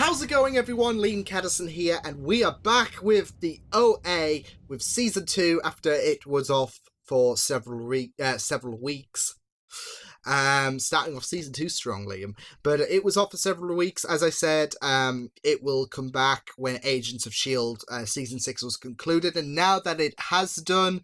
How's it going, everyone? Liam Catterson here, and we are back with the OA with Season 2 after it was off for several weeks. Starting off Season 2 strong, Liam. But it was off for several weeks. As I said, it will come back when Agents of S.H.I.E.L.D. Season 6 was concluded, and now that it has done,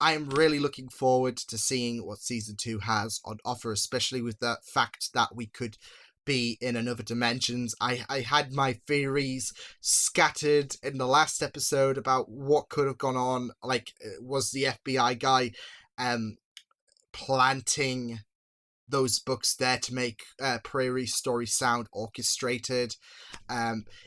I am really looking forward to seeing what Season 2 has on offer, especially with the fact that we could be in another dimensions. I had my theories scattered in the last episode about what could have gone on. Like, was the FBI guy planting those books there to make Prairie Story sound orchestrated?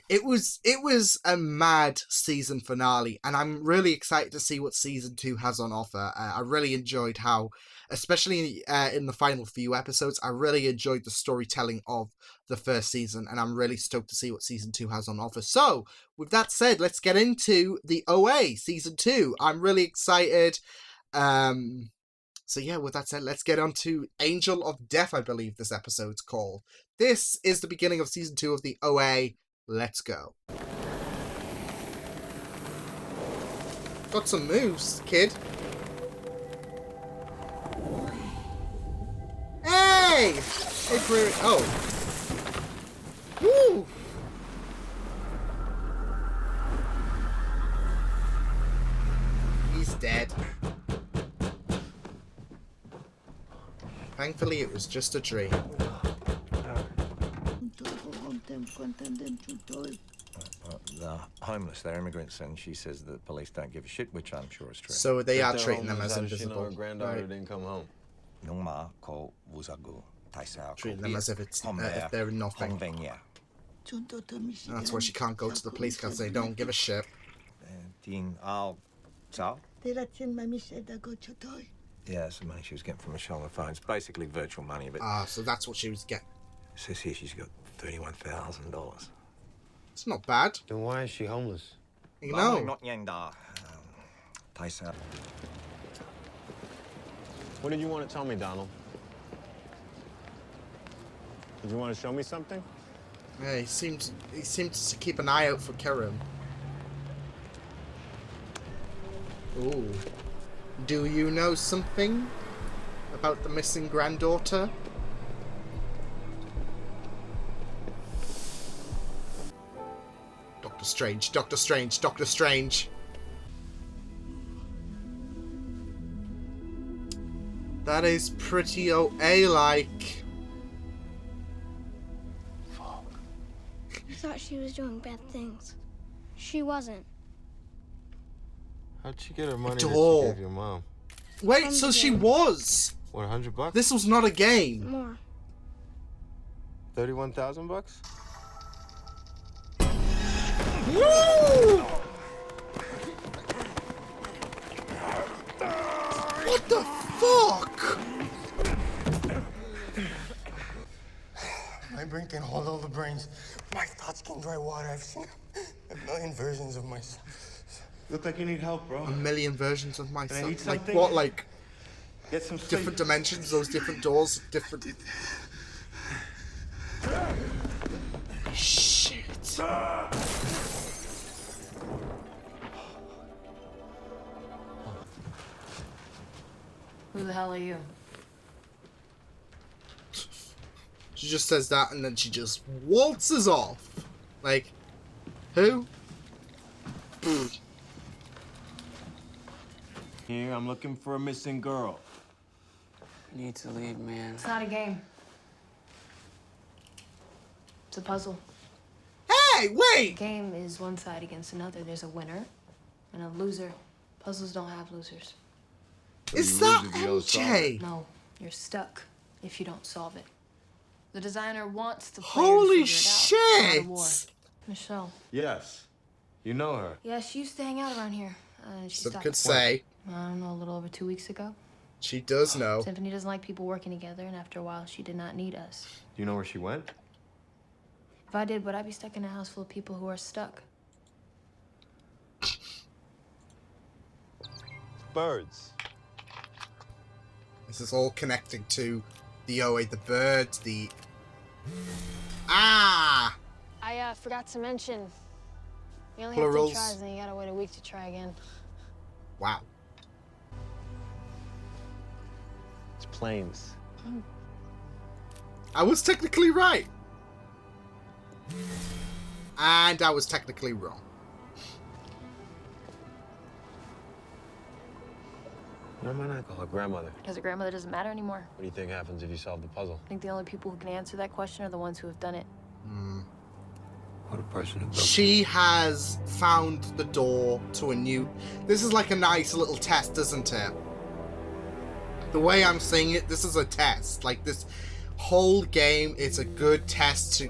It was a mad season finale, and I'm really excited to see what Season 2 has on offer. I really enjoyed how, especially in the final few episodes, I really enjoyed the storytelling of the first season, and I'm really stoked to see what Season 2 has on offer. So, with that said, let's get into the OA Season 2. I'm really excited. So yeah, with that said, let's get on to Angel of Death, I believe this episode's called. This is the beginning of Season 2 of the OA. Let's go. Got some moves, kid. Hey! Hey, Prairie. Oh. Woo! He's dead. Thankfully, it was just a dream. The homeless, they're immigrants, and she says the police don't give a shit, which I'm sure is true. So they are treating them as How does she know invisible. her granddaughter Right. didn't come home? Treating them as if it's if they're nothing. That's why she can't go to the police because they don't give a shit. Yeah, it's the money she was getting from Michelle on the phone. It's basically virtual money, but... So that's what she was getting. It says here she's got $31,000. It's not bad. Then why is she homeless? You know. What did you want to tell me, Donald? Did you want to show me something? Yeah, he seems to keep an eye out for Karim. Ooh. Do you know something about the missing granddaughter? Doctor Strange, Doctor Strange, Doctor Strange. That is pretty OA-like. I thought she was doing bad things. She wasn't. How'd she get her money that Door. she gave your mom? Wait, so she was? What, $100? This was not a game. More. 31,000 bucks? Woo! What the fuck? My brain can hold all the brains. My thoughts can dry water. I've seen a million versions of myself. Look like you need help, bro. A million versions of myself. need Like something? what? Like Get some sleep. different dimensions? Those different doors? Different. Shit. Who the hell are you? She just says that and then she just waltzes off. Like, who? Here, I'm looking for a missing girl. Need to leave, man. It's not a game. It's a puzzle. Hey, wait! Game is one side against another. There's a winner and a loser. Puzzles don't have losers. Is you lose that if you don't solve MJ? No, you're stuck if you don't solve it. The designer wants the player Holy to figure it out. Not a war. shit! Michelle. Yes. You know her. Yeah, she used to hang out around here. She Some stopped. could say I don't know, a little over 2 weeks ago. she does know. Tiffany doesn't like people working together, and after a while, she did not need us. Do you know where she went? If I did, would I be stuck in a house full of people who are stuck? Birds. This is all connecting to the OA, the birds, the... Ah! I forgot to mention. You only Plurals. have 3 tries, and you gotta wait a week to try again. Wow. It's planes. I was technically right. And I was technically wrong. Why might I call her grandmother? Because her grandmother doesn't matter anymore. What do you think happens if you solve the puzzle? I think the only people who can answer that question are the ones who have done it. What a person who She has found the door to a new... This is like a nice little test, isn't it? The way I'm saying it, this is a test. Like, this whole game is a good test to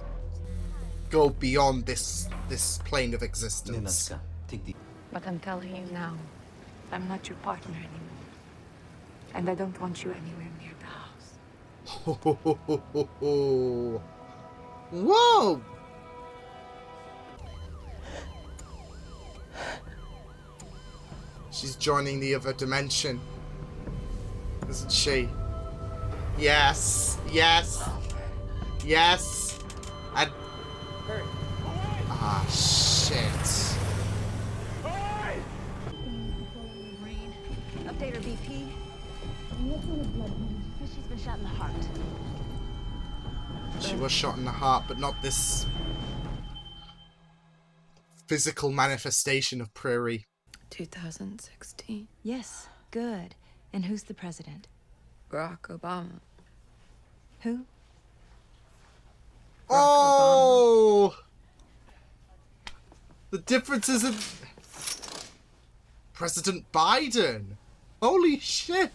go beyond this plane of existence. But I'm telling you now, I'm not your partner anymore. And I don't want you anywhere near the house. Whoa! She's joining the other dimension, isn't she? Yes, yes, yes. And ah, shit. Update her BP. She's been shot in the heart. She was shot in the heart, but not this physical manifestation of Prairie. 2016. Yes, good. And who's the president? Barack Obama. Who? Oh! The difference isn't President Biden. Holy shit!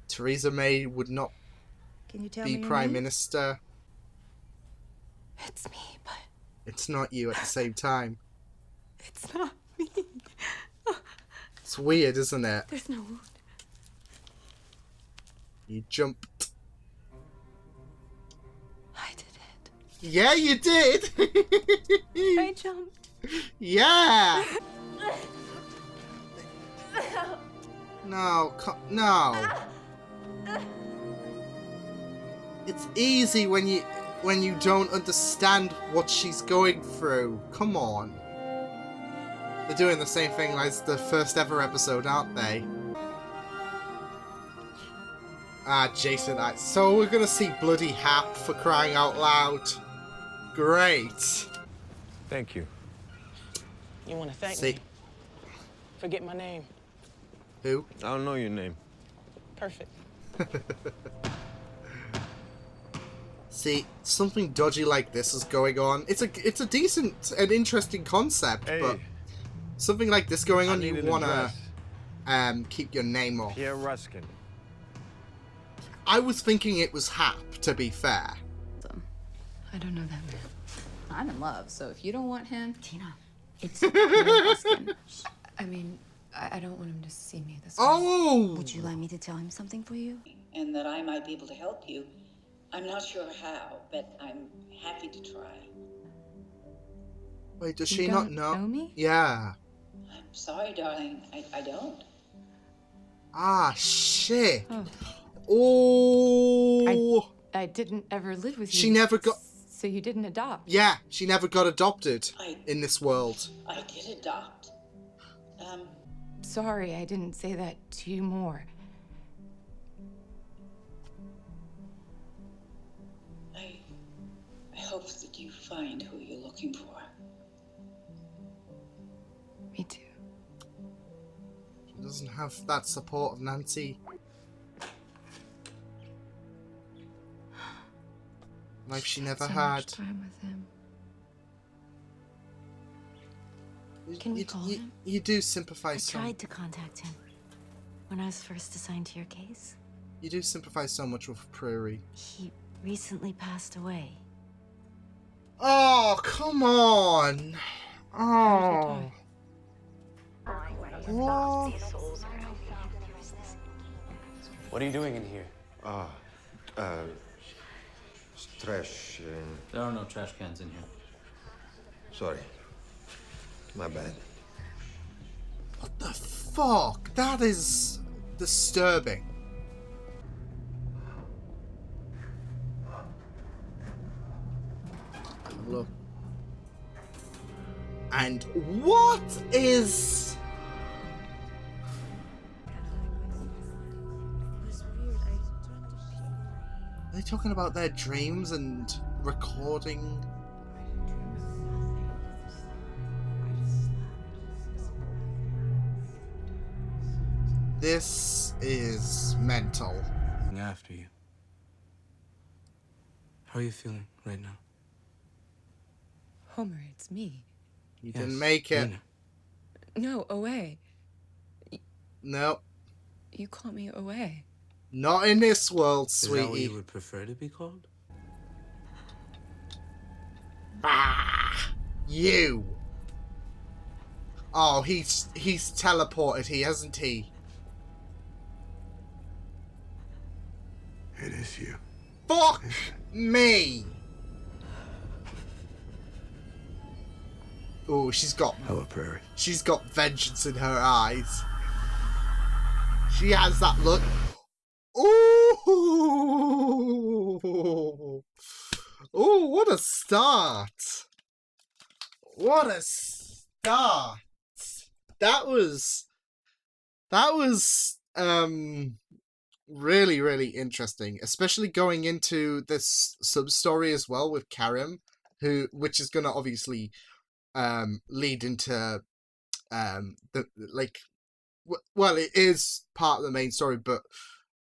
Theresa May would not Can you tell be me your Prime name? Minister. It's me, but It's not you at the same time. it's not me. It's weird, isn't it? There's no wound. You jumped. I did it. Yeah, you did! I jumped. Yeah! No, no. It's easy when you don't understand what she's going through. Come on. They're doing the same thing as the first ever episode, aren't they? Ah, Jason. So we're gonna see bloody Hap, for crying out loud. Great. Thank you. You want to thank See. me? Forget my name. Who? I don't know your name. Perfect. See, something dodgy like this is going on. It's a decent and interesting concept, Hey, but something like this going I on, need you an wanna address. keep your name off. Pierre Ruskin. I was thinking it was Hap, to be fair. I don't know that man. I'm in love, so if you don't want him, Tina. it's Ruskin. I mean, I don't want him to see me this way. Oh! Would you like me to tell him something for you? And that I might be able to help you. I'm not sure how, but I'm happy to try. Wait, does You she not don't know? know me? Yeah. I'm sorry, darling. I don't. Ah, shit. Oh. Oh! I didn't ever live with you. She never got... So you didn't adopt? Yeah, she never got adopted in this world. I did adopt. Sorry, I didn't say that to you more. I hope that you find who you're looking for. Me too. She doesn't have that support of Nancy. Life she never So had. much time with him. Can we call him? You do I sympathize so tried to contact him when I was first assigned to your case. You do sympathize so much with Prairie. He recently passed away. Oh, come on. Oh. What? What are you doing in here? Trash. There are no trash cans in here. Sorry. My bad. What the fuck? That is disturbing. And what is... Are they talking about their dreams and recording? This is mental. After you. How are you feeling right now? Homer, it's me. You didn't make it. Lena. No, away. No. You call me away. Not in this world, Is that what sweetie. you would prefer to be called? Bah! You. Oh, he's teleported, hasn't he? It is you. Fuck me. Oh, she's got Prairie. She's got vengeance in her eyes. She has that look. Ooh. Oh, what a start. What a start. That was really, really interesting, especially going into this sub-story as well with Karim, which is going to obviously lead into well, it is part of the main story, but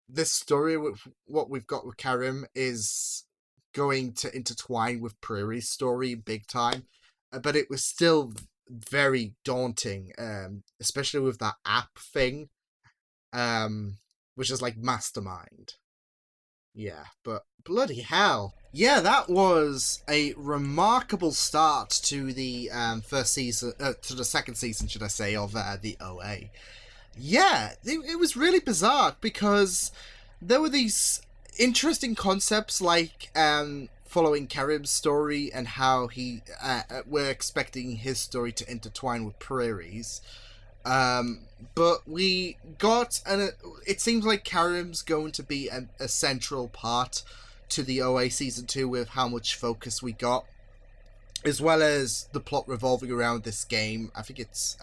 this story with what we've got with Karim is going to intertwine with Prairie's story big time, but it was still very daunting, especially with that app thing, which is like Mastermind. Yeah, but bloody hell. Yeah, that was a remarkable start to the first season, to the second season, should I say, of the OA. Yeah, it was really bizarre because there were these interesting concepts like following Karim's story and how we're expecting his story to intertwine with Prairie's. But we got, and it seems like Karim's going to be a central part to the OA Season 2 with how much focus we got, as well as the plot revolving around this game. I think it's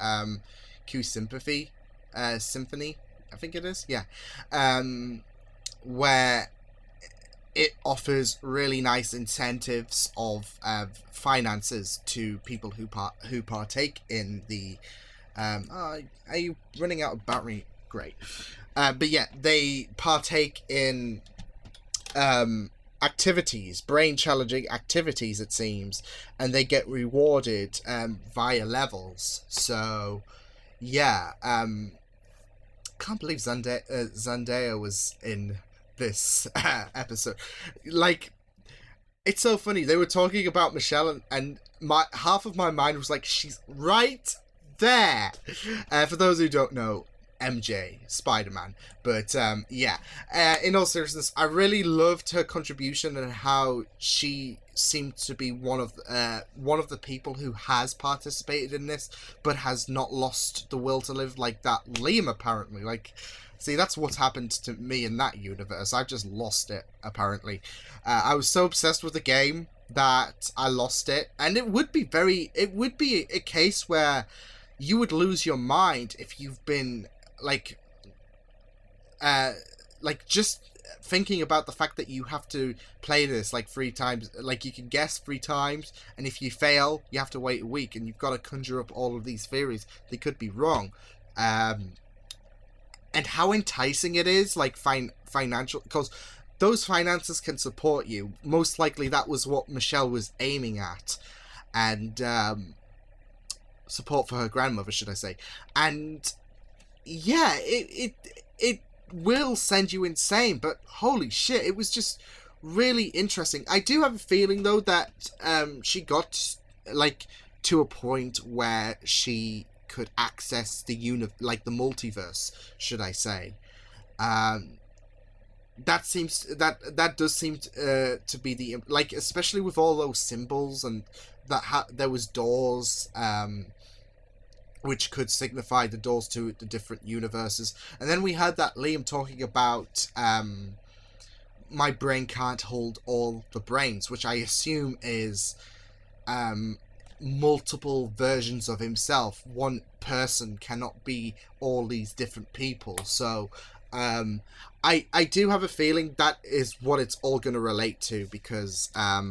Q Symphony, I think it is, yeah. Where it offers really nice incentives of finances to people who partake in the are you running out of battery? Great. But yeah, they partake in activities, brain challenging activities, it seems, and they get rewarded via levels. So yeah, can't believe Zendaya was in this episode. Like, it's so funny. They were talking about Michelle, and my half of my mind was like, she's right there. For those who don't know, MJ, Spider-Man. But yeah, in all seriousness, I really loved her contribution and how she seemed to be one of the people who has participated in this, but has not lost the will to live like that Liam apparently. Like, see, that's what happened to me in that universe. I just lost it, apparently. I was so obsessed with the game that I lost it, and it would be a case where you would lose your mind if you've been like just thinking about the fact that you have to play this like 3 times, like you can guess 3 times, and if you fail you have to wait a week, and you've got to conjure up all of these theories. They could be wrong. And how enticing it is, like financial, because those finances can support you. Most likely that was what Michelle was aiming at, and support for her grandmother, should I say. And yeah, it will send you insane, but holy shit, it was just really interesting. I do have a feeling though that she got like to a point where she could access the the multiverse, should I say. That does seem to be the, like, especially with all those symbols, and that there was doors which could signify the doors to the different universes. And then we heard that Liam talking about my brain can't hold all the brains, which I assume is multiple versions of himself. One person cannot be all these different people. So I do have a feeling that is what it's all going to relate to, because I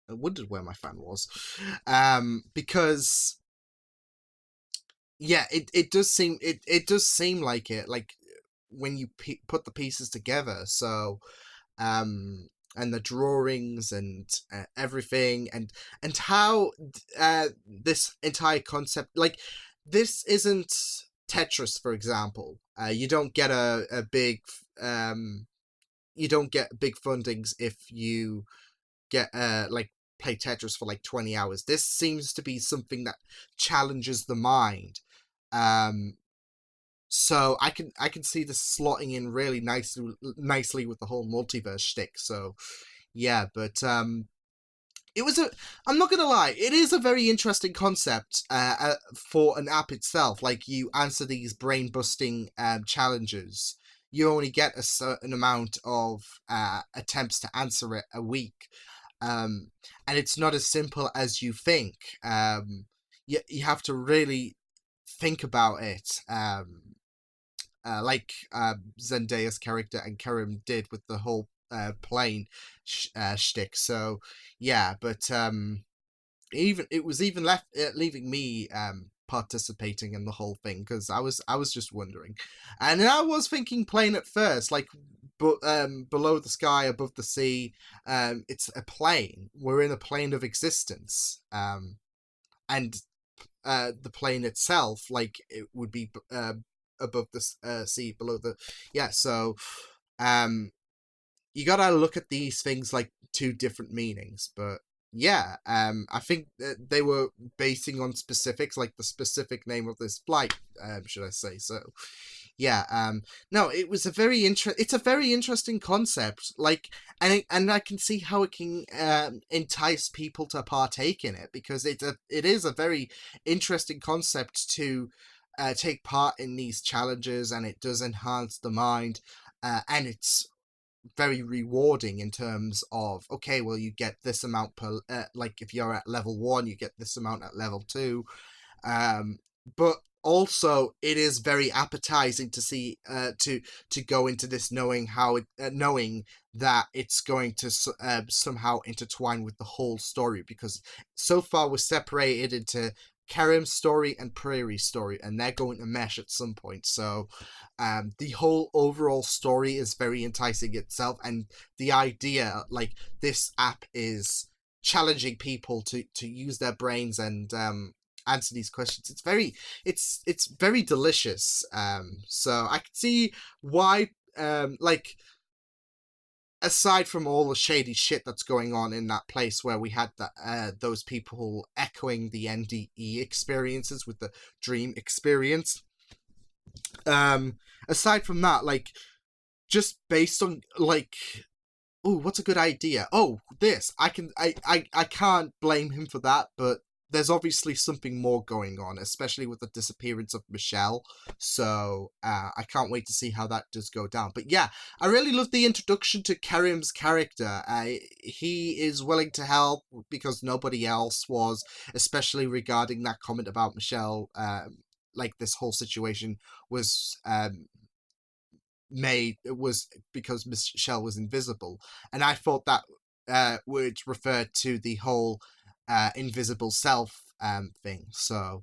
wondered where my fan was. Because yeah, it does seem like it, like when you put the pieces together. So and the drawings and everything, and how this entire concept, like, this isn't Tetris, for example. You don't get a big you don't get big fundings if you get like play Tetris for like 20 hours. This seems to be something that challenges the mind. So I can see this slotting in really nicely with the whole multiverse shtick. So yeah, but it was I'm not gonna lie, it is a very interesting concept for an app itself. Like, you answer these brain busting challenges. You only get a certain amount of attempts to answer it a week. And it's not as simple as you think. You have to really think about it. Like Zendaya's character and Karim did with the whole plane shtick. So yeah, but even it was even leaving me participating in the whole thing, because I was just wondering, and I was thinking plane at first, like, but below the sky, above the sea, it's a plane. We're in a plane of existence, and the plane itself, like, it would be above the sea, below the so you gotta look at these things like two different meanings. But yeah, I think that they were basing on specifics, like the specific name of this flight, should I say. So yeah, no, it was a very it's a very interesting concept, like, and I can see how it can entice people to partake in it, because it is a very interesting concept to take part in these challenges, and it does enhance the mind, and it's very rewarding in terms of, okay, well, you get this amount per like, if you're at level 1, you get this amount at level 2, but also it is very appetizing to see to go into this knowing how knowing that it's going to somehow intertwine with the whole story, because so far we're separated into Karim's story and Prairie's story, and they're going to mesh at some point. So the whole overall story is very enticing itself, and the idea, like, this app is challenging people to use their brains and answer these questions. It's very delicious. So I can see why, like, aside from all the shady shit that's going on in that place where we had those people echoing the NDE experiences with the dream experience, aside from that, like, just based on, like, oh, what's a good idea? Oh, this. I can't blame him for that, but there's obviously something more going on, especially with the disappearance of Michelle. So I can't wait to see how that does go down. But yeah, I really love the introduction to Karim's character. He is willing to help because nobody else was, especially regarding that comment about Michelle. Like, this whole situation was was because Michelle was invisible, and I thought that would refer to the whole invisible self thing. So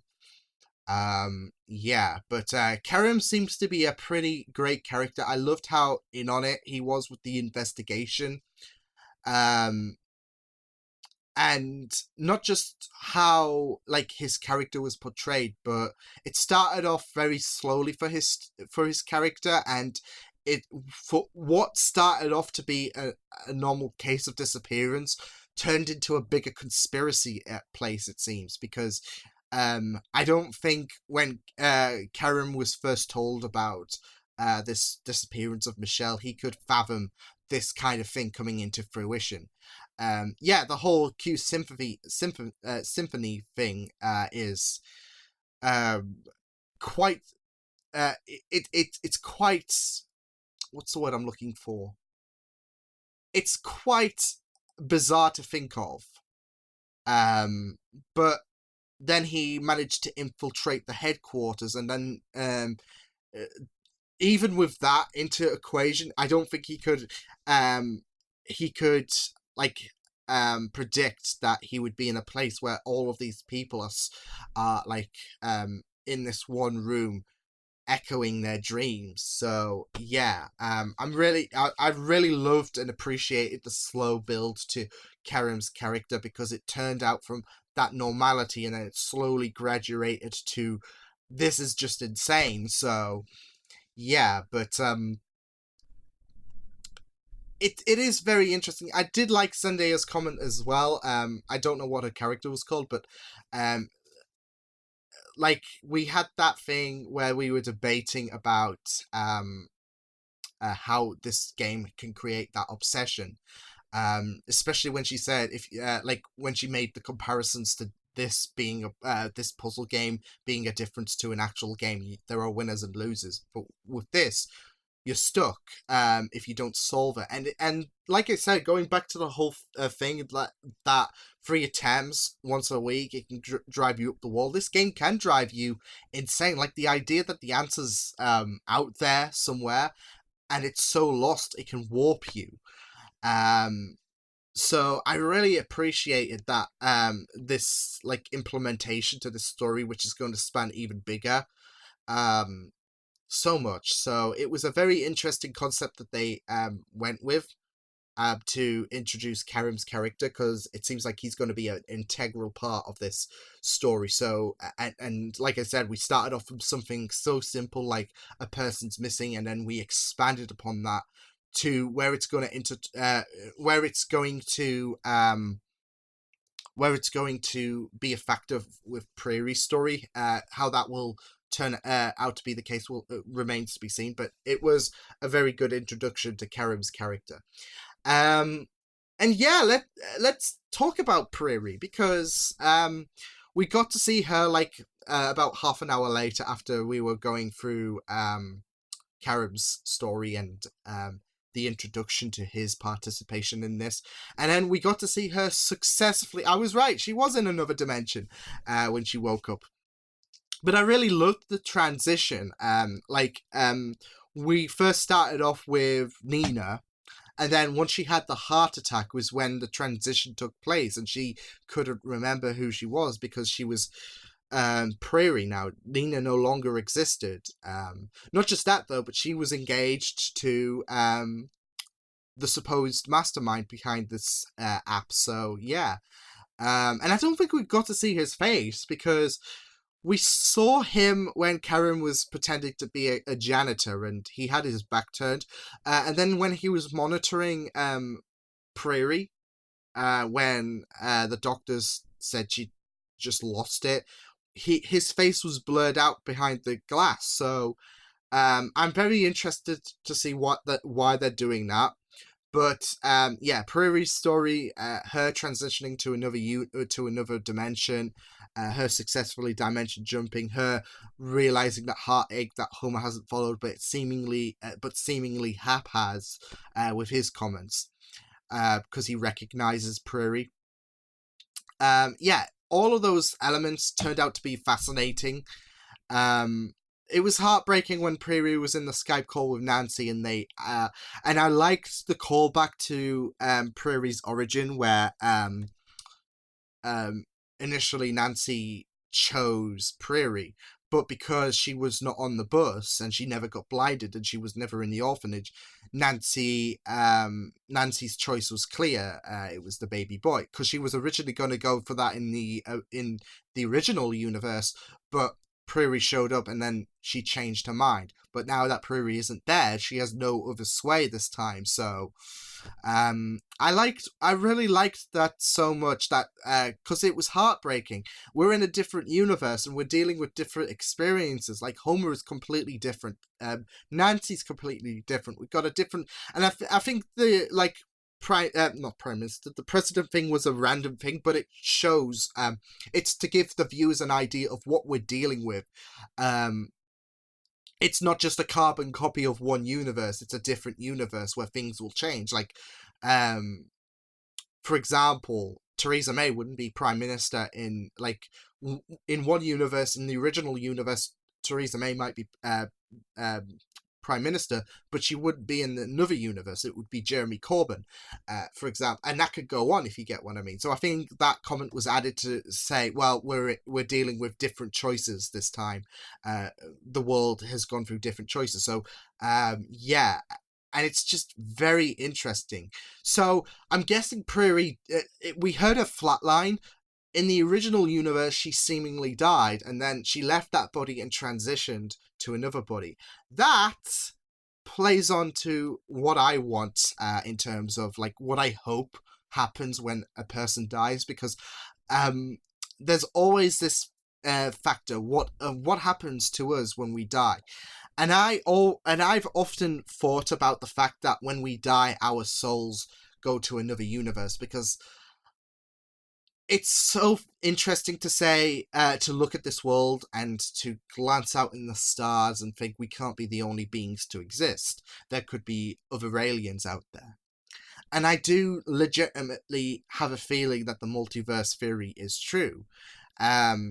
yeah, but Karim seems to be a pretty great character. I loved how in on it he was with the investigation, and not just how, like, his character was portrayed, but it started off very slowly for his character, and it, for what started off to be a normal case of disappearance, turned into a bigger conspiracy at place, it seems, because I don't think when Karim was first told about this disappearance of Michelle, he could fathom this kind of thing coming into fruition. Yeah, the whole Q symphony thing is quite it's quite, what's the word I'm looking for? It's quite bizarre to think of. But then he managed to infiltrate the headquarters, and then even with that into equation, I don't think he could like predict that he would be in a place where all of these people are like in this one room echoing their dreams. So yeah, I really loved and appreciated the slow build to Karim's character, because it turned out from that normality and then it slowly graduated to this is just insane. So yeah, but it is very interesting. I did like Zendaya's comment as well. I don't know what her character was called, but like we had that thing where we were debating about how this game can create that obsession. Especially when she said like when she made the comparisons to this being this puzzle game being a difference to an actual game. There are winners and losers, but with this, you're stuck if you don't solve it. And like I said, going back to the whole thing that 3 attempts once a week, it can drive you up the wall. This game can drive you insane. Like the idea that the answer's out there somewhere and it's so lost it can warp you. So I really appreciated that this like implementation to the story, which is going to span even bigger. So much. So it was a very interesting concept that they went with to introduce Karim's character, because it seems like he's going to be an integral part of this story. So and like I said, we started off with something so simple like a person's missing, and then we expanded upon that to where it's going to where it's going to be a factor with Prairie's story. How that will turn out to be the case will remains to be seen, but it was a very good introduction to Karim's character. And yeah, let's talk about Prairie, because we got to see her like about half an hour later after we were going through Karim's story and the introduction to his participation in this, and then we got to see her successfully. I was right, she was in another dimension when she woke up. But I really loved the transition. We first started off with Nina, and then once she had the heart attack was when the transition took place, and she couldn't remember who she was because she was Prairie now. Nina no longer existed. Not just that though, but she was engaged to the supposed mastermind behind this app. So yeah. And I don't think we got to see his face, because we saw him when Karim was pretending to be a janitor and he had his back turned. And then when he was monitoring Prairie, when the doctors said she just lost it, his face was blurred out behind the glass. So I'm very interested to see why they're doing that. But yeah, Prairie's story, her transitioning to another dimension, her successfully dimension jumping, her realizing that heartache that Homer hasn't followed, but seemingly Hap has with his comments, because he recognizes Prairie. Yeah, all of those elements turned out to be fascinating. It was heartbreaking when Prairie was in the Skype call with Nancy, and and I liked the callback to Prairie's origin, where initially Nancy chose Prairie, but because she was not on the bus and she never got blinded and she was never in the orphanage, Nancy's choice was clear. It was the baby boy, because she was originally going to go for that in the original universe, but Prairie showed up and then she changed her mind. But now that Prairie isn't there, she has no other sway this time. So I really liked that so much, that because it was heartbreaking. We're in a different universe and we're dealing with different experiences. Like Homer is completely different. Nancy's completely different. We've got a different, and I think the the president thing was a random thing, but it shows it's to give the viewers an idea of what we're dealing with. It's not just a carbon copy of one universe, it's a different universe where things will change. Like for example, Theresa May wouldn't be prime minister in one universe. In the original universe, Theresa May might be prime minister, but she wouldn't be in another universe. It would be Jeremy Corbyn, for example, and that could go on, if you get what I mean. So I think that comment was added to say, well, we're dealing with different choices this time. The world has gone through different choices. So yeah. And it's just very interesting. So I'm guessing Prairie, we heard her flatline. In the original universe, she seemingly died, and then she left that body and transitioned to another body. That plays on to what I want in terms of like what I hope happens when a person dies, because there's always this factor, what happens to us when we die. And I've often thought about the fact that when we die, our souls go to another universe, because it's so interesting to say, to look at this world and to glance out in the stars and think we can't be the only beings to exist. There could be other aliens out there. And I do legitimately have a feeling that the multiverse theory is true. But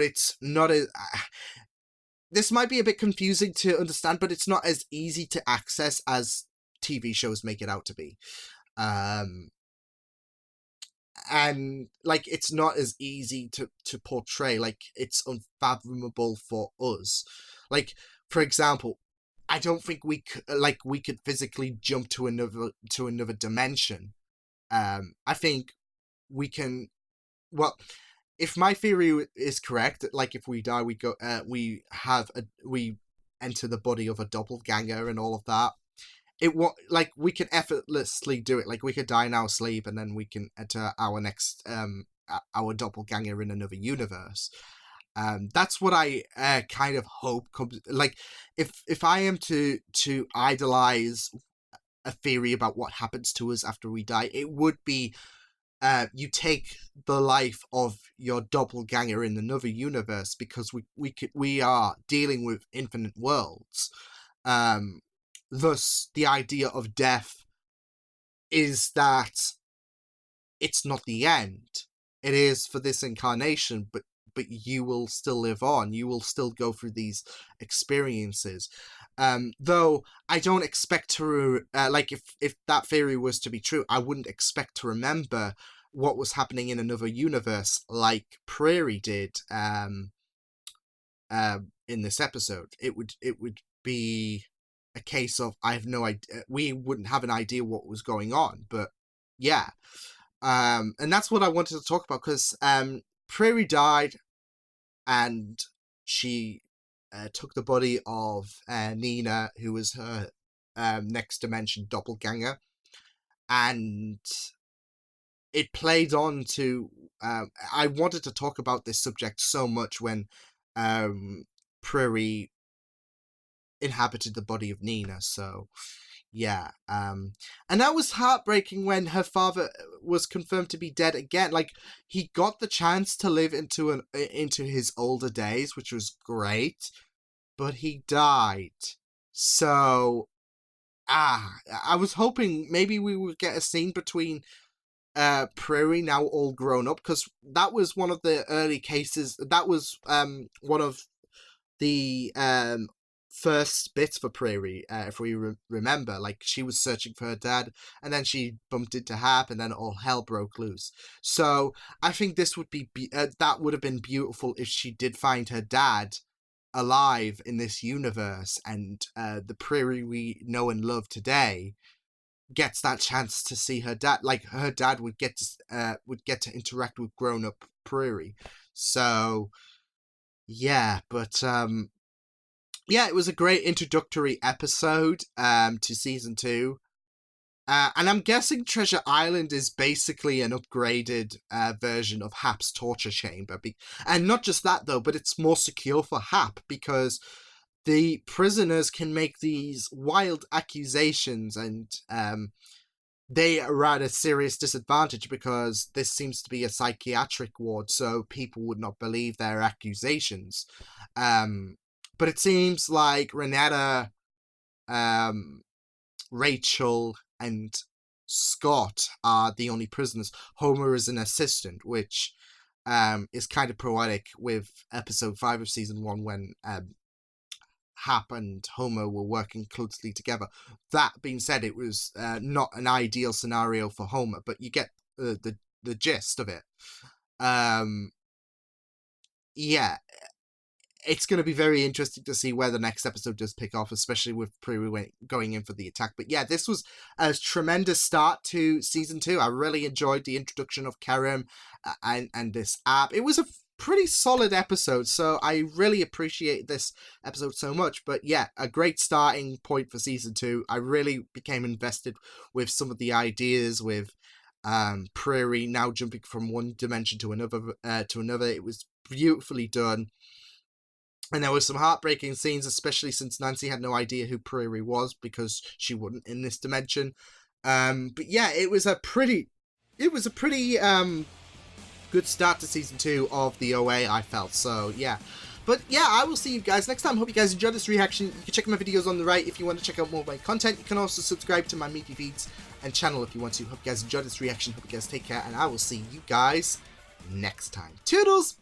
it's not a... This might be a bit confusing to understand, but it's not as easy to access as TV shows make it out to be. And like, it's not as easy to portray. Like, it's unfathomable for us. Like, for example, I don't think we could physically jump to another dimension. I think we can. Well, if my theory is correct, like if we die, we enter the body of a doppelganger and all of that. We could effortlessly do it. Like, we could die in our sleep and then we can enter our next our doppelganger in another universe. That's what I kind of hope comes. Like, if I am to idolize a theory about what happens to us after we die, it would be you take the life of your doppelganger in another universe, because we are dealing with infinite worlds. Thus, the idea of death is that it's not the end. It is for this incarnation, but you will still live on. You will still go through these experiences. Though I don't expect to, if that theory was to be true, I wouldn't expect to remember what was happening in another universe like Prairie did in this episode. It would be a case of, I have no idea. We wouldn't have an idea what was going on, but yeah. And that's what I wanted to talk about, because Prairie died, and she took the body of Nina, who was her next dimension doppelganger, and it played on to... I wanted to talk about this subject so much when Prairie inhabited the body of Nina, so yeah. And that was heartbreaking when her father was confirmed to be dead again. Like, he got the chance to live into his older days, which was great, but he died. So I was hoping maybe we would get a scene between Prairie, now all grown up, because that was one of the early cases. That was one of the first bits for Prairie, if we remember. Like, she was searching for her dad, and then she bumped into Hap, and then all hell broke loose. So I think this would be that would have been beautiful if she did find her dad alive in this universe, and the Prairie we know and love today gets that chance to see her dad. Like, her dad would get to interact with grown-up Prairie. So yeah, but yeah, it was a great introductory episode to season 2. And I'm guessing Treasure Island is basically an upgraded version of Hap's torture chamber. And not just that, though, but it's more secure for Hap, because the prisoners can make these wild accusations, and they are at a serious disadvantage, because this seems to be a psychiatric ward, so people would not believe their accusations. But it seems like Renetta, Rachel, and Scott are the only prisoners. Homer is an assistant, which is kind of poetic with episode 5 of season 1 when Hap and Homer were working closely together. That being said, it was not an ideal scenario for Homer, but you get the gist of it. Yeah, it's going to be very interesting to see where the next episode does pick off, especially with Prairie going in for the attack. But yeah, this was a tremendous start to season 2. I really enjoyed the introduction of Karim and this app. It was a pretty solid episode, so I really appreciate this episode so much. But yeah, a great starting point for season 2. I really became invested with some of the ideas with Prairie now jumping from one dimension to another. It was beautifully done. And there were some heartbreaking scenes, especially since Nancy had no idea who Prairie was because she wasn't in this dimension. But yeah, it was a pretty good start to season 2 of the OA, I felt. So yeah. But yeah, I will see you guys next time. Hope you guys enjoyed this reaction. You can check my videos on the right if you want to check out more of my content. You can also subscribe to my media feeds and channel if you want to. Hope you guys enjoyed this reaction. Hope you guys take care, and I will see you guys next time. Toodles!